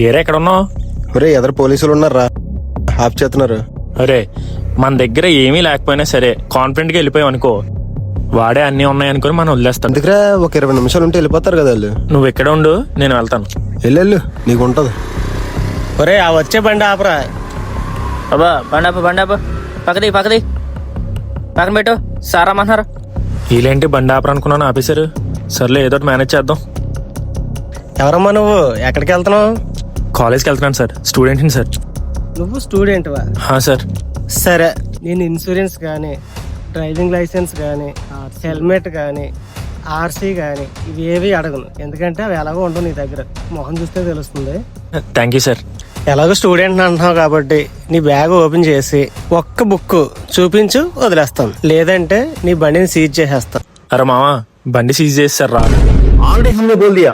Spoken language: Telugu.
ఏరే ఎక్కడ ఉన్నావు? ఒరే ఎదరు పోలీసులు ఉన్నారా, హాఫ్ చేస్తున్నారు. అరే మన దగ్గర ఏమీ లేకపోయినా సరే కాన్ఫిడెంట్ గా వెళ్ళిపోయావు అనుకో, వాడే అన్ని ఉన్నాయనుకుని మనం వదిలేస్తాం. అందుకరా ఒక 20 నిమిషాలు ఉంటే వెళ్ళిపోతారు కదా వాళ్ళు. నువ్వు ఎక్కడ ఉండు, నేను వెళ్తాను. వెళ్ళు, నీకు ఉంటది. ఒరే ఆ వచ్చే బండి ఆపరా. అబ్బా బండాప పక్కది పక్కన పెట్టు సార్ రమ్మంటున్నారు. వీళ్ళేంటి బండి ఆపరనుకున్నాను ఆపేశారు. సర్లే ఏదో ఒకటి మేనేజ్ చేద్దాం. ఎవరమ్మా నువ్వు, ఎక్కడికి వెళ్తున్నావు? కాలేజ్కి వెళ్తున్నాను సార్, స్టూడెంట్ని సార్. నువ్వు స్టూడెంట్వా? సార్. సరే, నేను ఇన్సూరెన్స్ కానీ, డ్రైవింగ్ లైసెన్స్ కానీ, హెల్మెట్ కానీ, ఆర్సీ కానీ ఇవేవి అడగను, ఎందుకంటే అవి ఎలాగో ఉండవు నీ దగ్గర. మొహం చూస్తే తెలుస్తుంది. Thank you sir. ఎలాగో స్టూడెంట్ అంటున్నావు కాబట్టి నీ బ్యాగ్ ఓపెన్ చేసి ఒక్క బుక్ చూపించు, వదిలేస్తాను. లేదంటే నీ బండిని సీజ్ చేసేస్తాను. అరే మావా, బండి సీజ్ చేస్తారు రా. ऑलरेडी हमने बोल दिया।